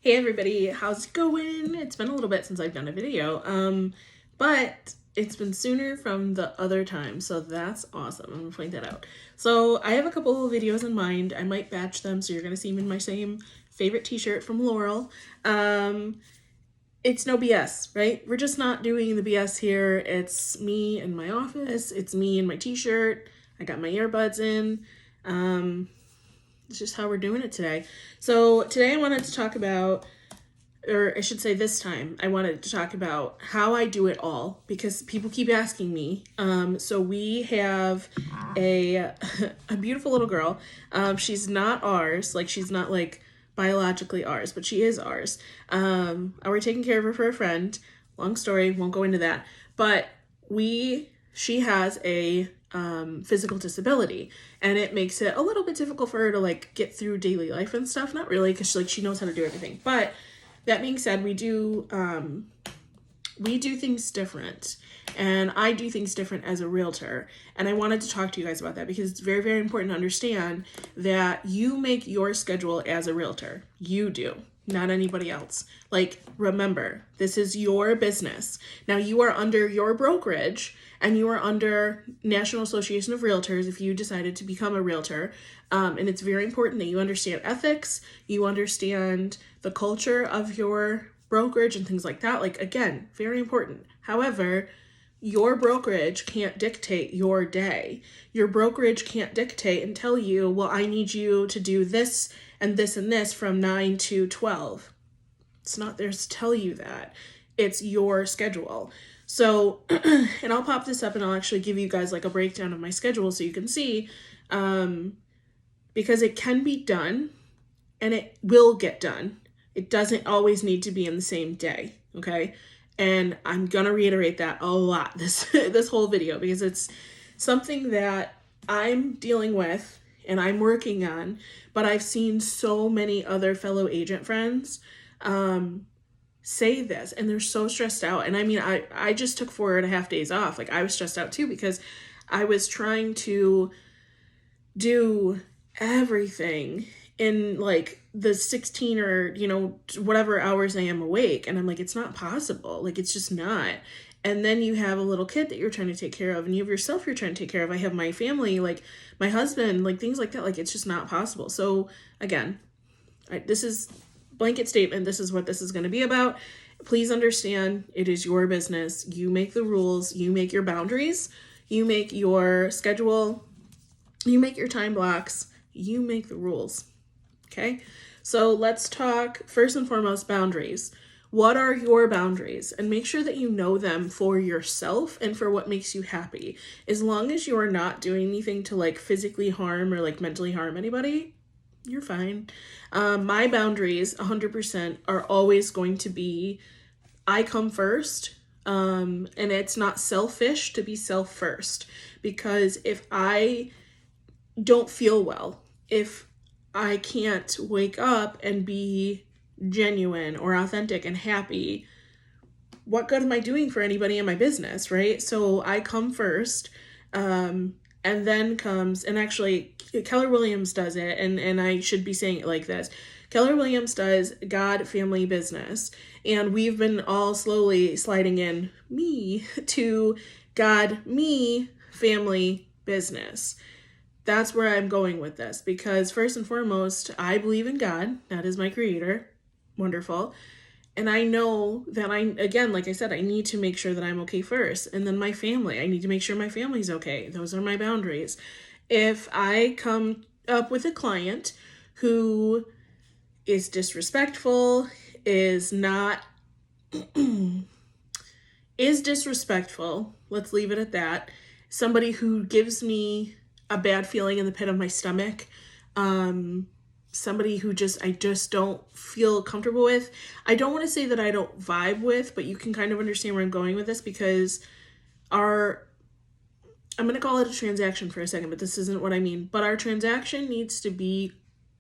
Hey everybody, how's it going? It's been a little bit since I've done a video, but it's been sooner from the other time, so that's awesome. I'm gonna point that out. So I have a couple of videos in mind. I might batch them, so you're gonna see them in my same favorite t-shirt from Laurel. It's no BS, right? We're just not doing the BS here. It's me in my office. It's me in my t-shirt. I got my earbuds in. It's just how we're doing it today. So today I wanted to talk about, or I should say this time, I wanted to talk about how I do it all because people keep asking me. So we have a beautiful little girl. She's not ours, like she's not like biologically ours, but she is ours. We're taking care of her for a friend. Long story, won't go into that. But she has a physical disability, and it makes it a little bit difficult for her to like get through daily life and stuff. Not really, because she knows how to do everything. But that being said, we do things different, and I do things different as a realtor. And I wanted to talk to you guys about that because it's very, very important to understand that you make your schedule as a realtor. You do, not anybody else. Like, remember, this is your business. Now you are under your brokerage and you are under National Association of Realtors if you decided to become a realtor. And it's very important that you understand ethics, you understand the culture of your brokerage and things like that. Like, again, very important. However, your brokerage can't dictate your day. Your brokerage can't dictate and tell you, well, I need you to do this and this and this from 9 to 12. It's not theirs to tell you that. It's your schedule. So, and I'll pop this up and I'll actually give you guys like a breakdown of my schedule so you can see, because it can be done and it will get done. It doesn't always need to be in the same day, okay? And I'm gonna reiterate that a lot this whole video because it's something that I'm dealing with and I'm working on, but I've seen so many other fellow agent friends say this and they're so stressed out. And I mean, I just took 4.5 days off. Like, I was stressed out too because I was trying to do everything in like the 16 or, whatever hours I am awake. And I'm like, it's not possible. Like, it's just not. And then you have a little kid that you're trying to take care of, and you have yourself you're trying to take care of. I have my family, like my husband, like things like that. Like, it's just not possible. So again, this is blanket statement. This is what this is going to be about. Please understand, it is your business. You make the rules. You make your boundaries. You make your schedule. You make your time blocks. You make the rules. Okay? So let's talk first and foremost boundaries. What are your boundaries? And make sure that you know them for yourself and for what makes you happy. As long as you are not doing anything to like physically harm or like mentally harm anybody, you're fine. My boundaries 100% are always going to be, I come first. And it's not selfish to be self first, because if I don't feel well, if I can't wake up and be genuine or authentic and happy, what good am I doing for anybody in my business, right? So I come first, and then comes, and actually Keller Williams does it, and I should be saying it like this. Keller Williams does God, family, business, and we've been all slowly sliding in me to God, me, family, business. That's where I'm going with this, because first and foremost, I believe in God. That is my creator. Wonderful. And I know that again, like I said, I need to make sure that I'm okay first. And then my family, I need to make sure my family's okay. Those are my boundaries. If I come up with a client who is disrespectful, is disrespectful, let's leave it at that. Somebody who gives me a bad feeling in the pit of my stomach, somebody who I just don't feel comfortable with. I don't want to say that I don't vibe with, but you can kind of understand where I'm going with this, because I'm going to call it a transaction for a second, but this isn't what I mean. But our transaction needs to be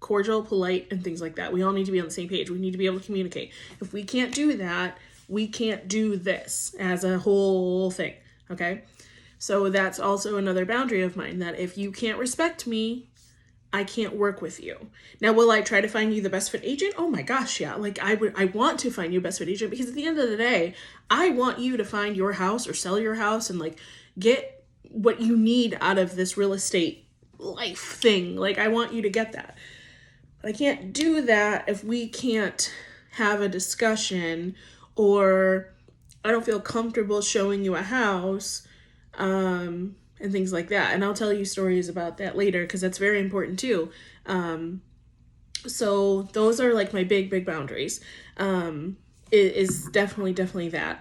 cordial, polite, and things like that. We all need to be on the same page. We need to be able to communicate. If we can't do that, we can't do this as a whole thing, okay? So that's also another boundary of mine, that if you can't respect me, I can't work with you. Now, will I try to find you the best fit agent? Oh my gosh, yeah. Like I want to find you a best fit agent, because at the end of the day, I want you to find your house or sell your house and like get what you need out of this real estate life thing. Like I want you to get that. But I can't do that if we can't have a discussion, or I don't feel comfortable showing you a house, and things like that. And I'll tell you stories about that later, because that's very important too. So those are like my big boundaries. It is definitely that.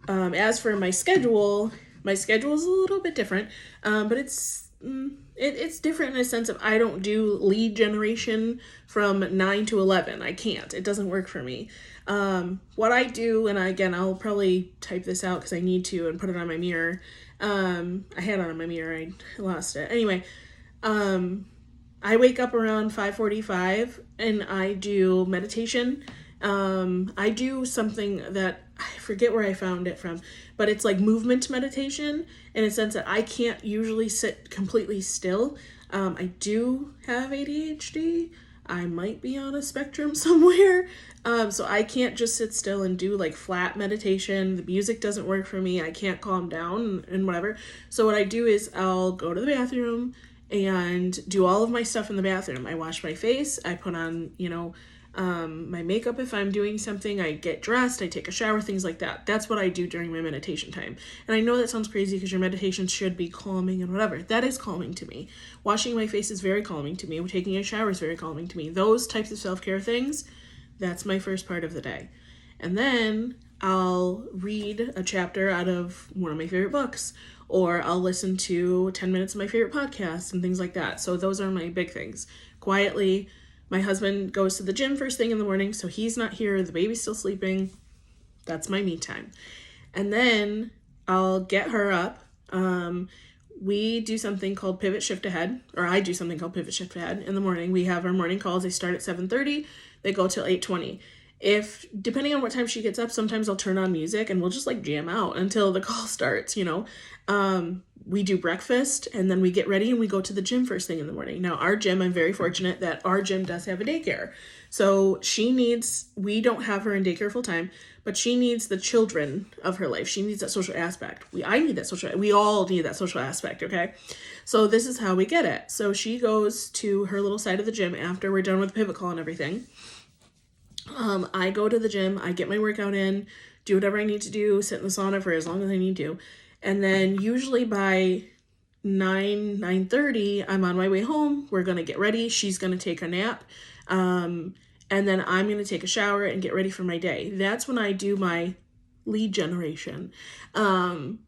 As for my schedule is a little bit different, but it's different in a sense of I don't do lead generation from 9 to 11. I can't. It doesn't work for me. What I do, and again, I'll probably type this out because I need to and put it on my mirror. I had it on my mirror. I lost it. Anyway, I wake up around 5:45 and I do meditation. I do something that I forget where I found it from, but it's like movement meditation in a sense that I can't usually sit completely still. I do have ADHD. I might be on a spectrum somewhere. So I can't just sit still and do like flat meditation. The music doesn't work for me. I can't calm down and whatever. So what I do is I'll go to the bathroom and do all of my stuff in the bathroom. I wash my face. I put on, my makeup if I'm doing something. I get dressed. I take a shower, things like that. That's what I do during my meditation time. And I know that sounds crazy because your meditation should be calming and whatever. That is calming to me. Washing my face is very calming to me. Taking a shower is very calming to me. Those types of self-care things, that's my first part of the day. And then I'll read a chapter out of one of my favorite books, or I'll listen to 10 minutes of my favorite podcast and things like that. So those are my big things. Quietly, my husband goes to the gym first thing in the morning, so he's not here. The baby's still sleeping. That's my me time. And then I'll get her up. We do something called Pivot Shift Ahead, or I do something called Pivot Shift Ahead in the morning. We have our morning calls. They start at 7:30. They go till 8:20. Depending on what time she gets up, sometimes I'll turn on music and we'll just like jam out until the call starts, We do breakfast and then we get ready and we go to the gym first thing in the morning. Now our gym, I'm very fortunate that our gym does have a daycare. So we don't have her in daycare full time, but she needs the children of her life. She needs that social aspect. We all need that social aspect, okay? So this is how we get it. So she goes to her little side of the gym after we're done with the pivot call and everything. I go to the gym, I get my workout in, do whatever I need to do, sit in the sauna for as long as I need to. And then usually by 9:30, I'm on my way home. We're going to get ready. She's going to take a nap. And then I'm going to take a shower and get ready for my day. That's when I do my lead generation,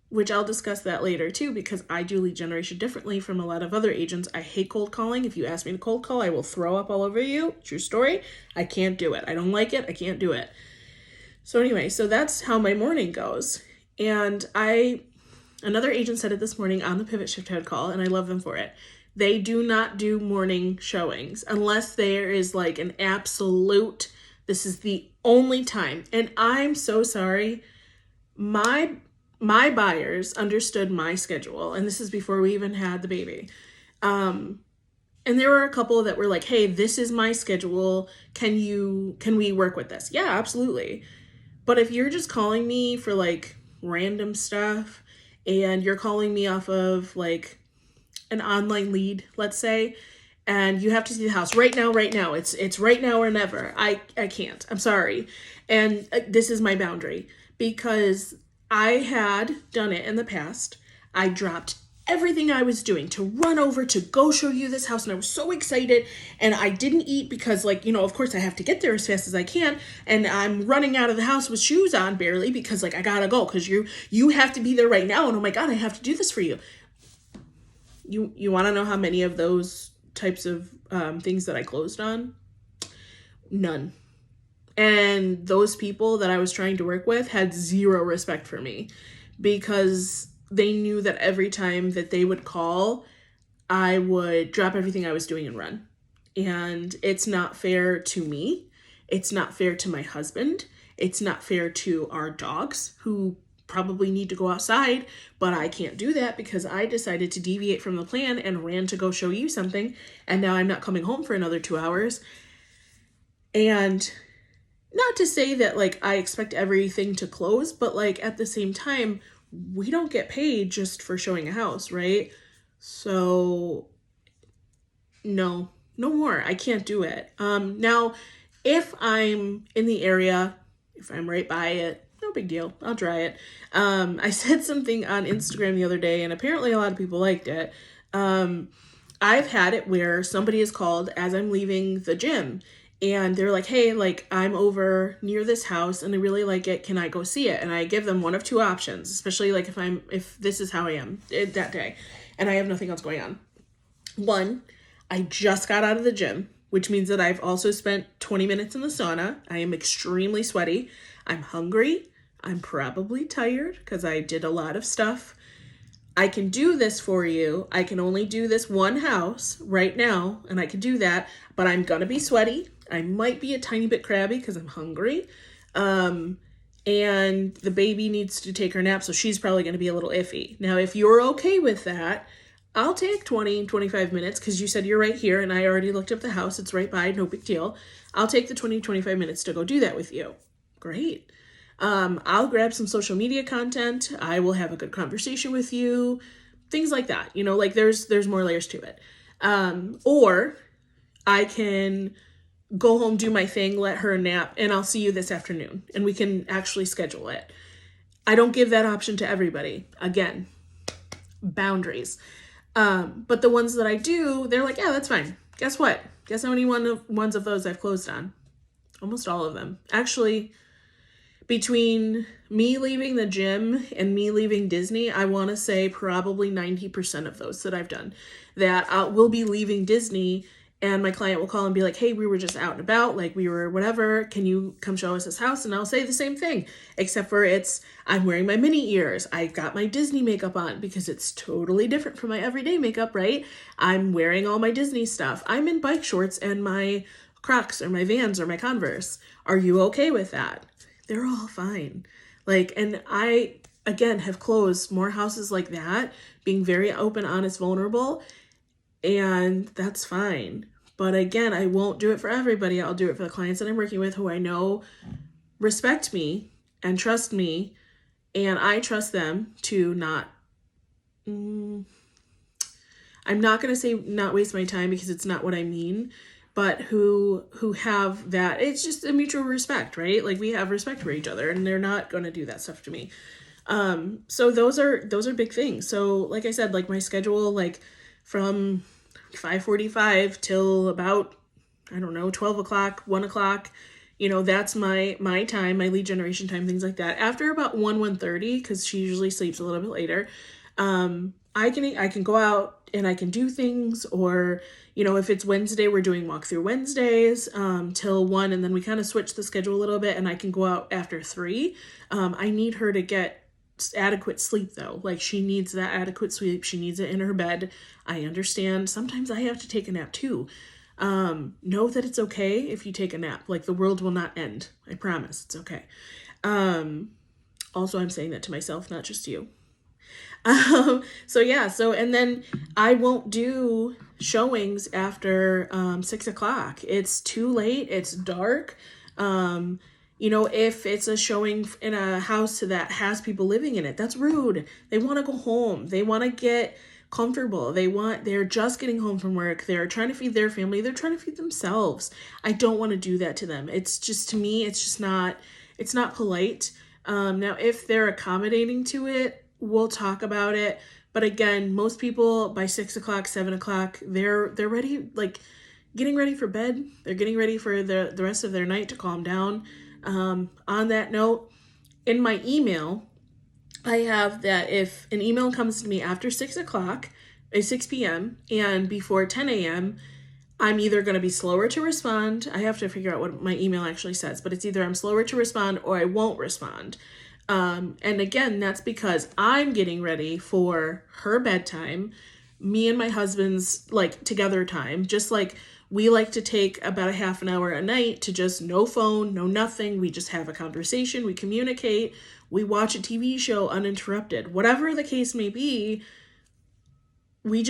which I'll discuss that later too, because I do lead generation differently from a lot of other agents. I hate cold calling. If you ask me to cold call, I will throw up all over you. True story. I can't do it. I don't like it. I can't do it. So anyway, so that's how my morning goes. And another agent said it this morning on the Pivot Shift Head call, and I love them for it. They do not do morning showings unless there is like an absolute, this is the only time. And I'm so sorry. My buyers understood my schedule, and this is before we even had the baby. And there were a couple that were like, hey, this is my schedule. Can we work with this? Yeah, absolutely. But if you're just calling me for like random stuff and you're calling me off of like an online lead, let's say, and you have to see the house right now, it's right now or never. I can't. I'm sorry. And this is my boundary, because I had done it in the past. I dropped everything I was doing to run over to go show you this house, and I was so excited, and I didn't eat because of course I have to get there as fast as I can, and I'm running out of the house with shoes on barely because I gotta go because you have to be there right now, and oh my god, I have to do this for you. You want to know how many of those types of things that I closed on? None. And those people that I was trying to work with had zero respect for me, because they knew that every time that they would call, I would drop everything I was doing and run. And it's not fair to me. It's not fair to my husband. It's not fair to our dogs, who probably need to go outside, but I can't do that because I decided to deviate from the plan and ran to go show you something. And now I'm not coming home for another 2 hours. And not to say that like I expect everything to close, but like at the same time, we don't get paid just for showing a house, right? So no more. I can't do it. Now, if I'm in the area, if I'm right by it, no big deal. I'll try it. I said something on Instagram the other day, and apparently a lot of people liked it. I've had it where somebody is called as I'm leaving the gym, and they're like, hey, like I'm over near this house and I really like it. Can I go see it? And I give them one of two options, especially like if this is how I am that day and I have nothing else going on. One, I just got out of the gym, which means that I've also spent 20 minutes in the sauna. I am extremely sweaty. I'm hungry. I'm probably tired because I did a lot of stuff. I can do this for you. I can only do this one house right now, and I can do that, but I'm going to be sweaty. I might be a tiny bit crabby because I'm hungry. And the baby needs to take her nap, so she's probably going to be a little iffy. Now, if you're okay with that, I'll take 20, 25 minutes because you said you're right here and I already looked up the house. It's right by, no big deal. I'll take the 20, 25 minutes to go do that with you. Great. I'll grab some social media content. I will have a good conversation with you. Things like that. You know, like there's more layers to it. Or I can go home, do my thing, let her nap, and I'll see you this afternoon and we can actually schedule it. I don't give that option to everybody. Again, boundaries. But the ones that I do, they're like, yeah, that's fine. Guess what? Guess how many ones of those I've closed on? Almost all of them. Actually, between me leaving the gym and me leaving Disney, I want to say probably 90% of those that I've done. That I will be leaving Disney and my client will call and be like, hey, we were just out and about, like we were whatever, can you come show us this house? And I'll say the same thing, except for I'm wearing my mini ears. I got my Disney makeup on because it's totally different from my everyday makeup, right? I'm wearing all my Disney stuff. I'm in bike shorts and my Crocs or my Vans or my Converse. Are you okay with that? They're all fine. Like, and I, again, have closed more houses like that, being very open, honest, vulnerable, and that's fine. But again, I won't do it for everybody. I'll do it for the clients that I'm working with who I know respect me and trust me, and I trust them to not, I'm not going to say not waste my time because it's not what I mean, but who have that, it's just a mutual respect, right? Like we have respect for each other and they're not going to do that stuff to me. So those are big things. So like I said, like my schedule, like from 5:45 till about, I don't know, 12 o'clock, 1 o'clock, you know, that's my time, my lead generation time, things like that. After about 1:30, because she usually sleeps a little bit later, I can go out and I can do things, or, you know, if it's Wednesday, we're doing walkthrough Wednesdays, till 1, and then we kind of switch the schedule a little bit and I can go out after 3. I need her to get adequate sleep though. Like she needs that adequate sleep. She needs it in her bed. I understand. Sometimes I have to take a nap too. Know that it's okay if you take a nap. Like the world will not end. I promise. It's okay. Also, I'm saying that to myself, not just you. And then I won't do showings after 6 o'clock. It's too late. It's dark. You know, if it's a showing in a house that has people living in it, that's rude. They want to go home. They want to get comfortable. They're just getting home from work. They're trying to feed their family. They're trying to feed themselves. I don't want to do that to them. It's just, to me, it's not polite. Now, if they're accommodating to it, we'll talk about it. But again, most people by 6 o'clock, 7 o'clock, they're ready, like getting ready for bed. They're getting ready for the rest of their night to calm down. On that note, in my email, I have that if an email comes to me after 6 o'clock, 6 p.m. and before 10 a.m., I'm either going to be slower to respond. I have to figure out what my email actually says, but it's either I'm slower to respond or I won't respond. And again, that's because I'm getting ready for her bedtime, me and my husband's like together time, just like We like to take about a half an hour a night to just no phone, no nothing. We just have a conversation, we communicate, we watch a TV show uninterrupted. Whatever the case may be, we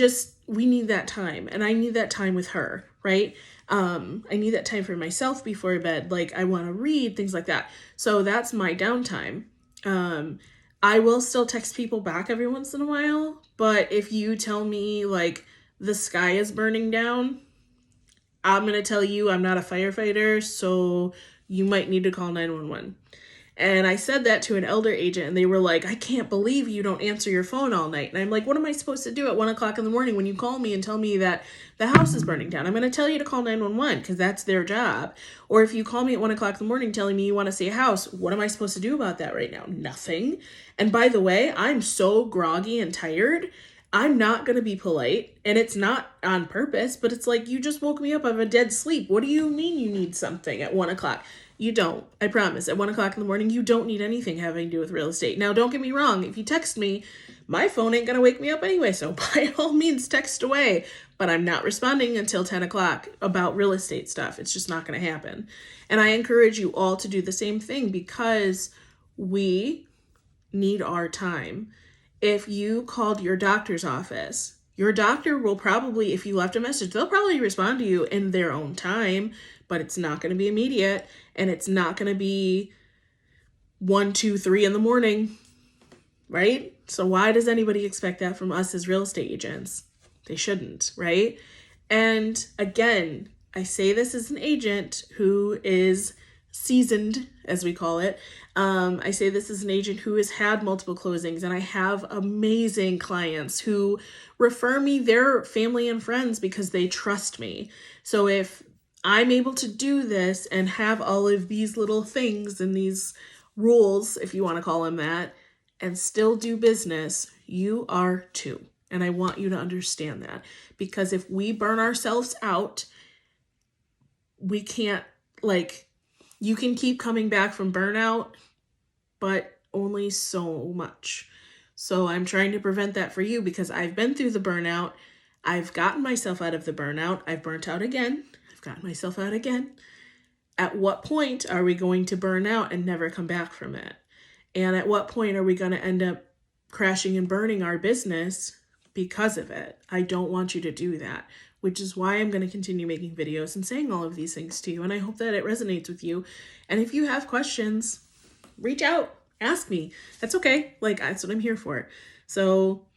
need that time. And I need that time with her, right? I need that time for myself before bed. Like, I want to read, things like that. So that's my downtime. I will still text people back every once in a while, but if you tell me like the sky is burning down, I'm going to tell you I'm not a firefighter, so you might need to call 911. And I said that to an elder agent, and they were like, I can't believe you don't answer your phone all night. And I'm like, what am I supposed to do at 1 o'clock in the morning when you call me and tell me that the house is burning down? I'm going to tell you to call 911 because that's their job. Or if you call me at 1 o'clock in the morning telling me you want to see a house, what am I supposed to do about that right now? Nothing. And by the way, I'm so groggy and tired, I'm not going to be polite. And it's not on purpose, but it's like, you just woke me up out of a dead sleep. What do you mean you need something at 1 o'clock? You don't. I promise. At 1 o'clock in the morning, you don't need anything having to do with real estate. Now, don't get me wrong. If you text me, my phone ain't going to wake me up anyway. So by all means, text away. But I'm not responding until 10 o'clock about real estate stuff. It's just not going to happen. And I encourage you all to do the same thing because we need our time. If you called your doctor's office, your doctor will probably, if you left a message, they'll probably respond to you in their own time, but it's not going to be immediate, and it's not going to be 1, 2, 3 in the morning, right? So why does anybody expect that from us as real estate agents? They shouldn't, right? And again, I say this as an agent who is seasoned, as we call it. I say this as an agent who has had multiple closings, and I have amazing clients who refer me their family and friends because they trust me. So if I'm able to do this and have all of these little things and these rules, if you want to call them that, and still do business, you are too. And I want you to understand that, because if we burn ourselves out, we can't, you can keep coming back from burnout, but only so much. So I'm trying to prevent that for you because I've been through the burnout. I've gotten myself out of the burnout. I've burnt out again. I've gotten myself out again. At what point are we going to burn out and never come back from it? And at what point are we going to end up crashing and burning our business because of it? I don't want you to do that, which is why I'm going to continue making videos and saying all of these things to you. And I hope that it resonates with you. And if you have questions, reach out, ask me. That's okay. That's what I'm here for. So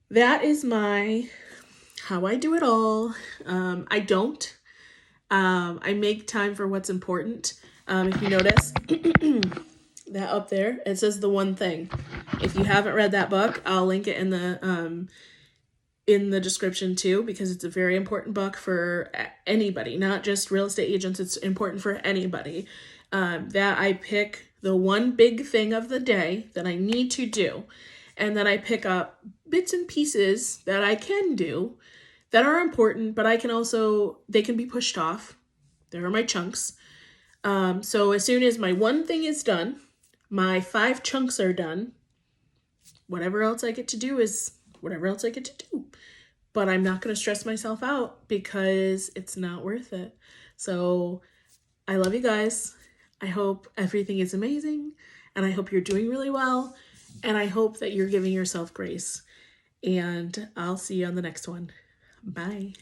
that is how I do it all. I don't. I make time for what's important. If you notice that up there, it says The One Thing. If you haven't read that book, I'll link it in the description too, because it's a very important book for anybody, not just real estate agents. It's important for anybody. That I pick the one big thing of the day that I need to do, and then I pick up bits and pieces that I can do that are important, but they can be pushed off. There are my chunks. So as soon as my one thing is done, my 5 chunks are done, whatever else I get to do is whatever else I get to do. But I'm not going to stress myself out because it's not worth it. So I love you guys. I hope everything is amazing, and I hope you're doing really well, and I hope that you're giving yourself grace. And I'll see you on the next one. Bye.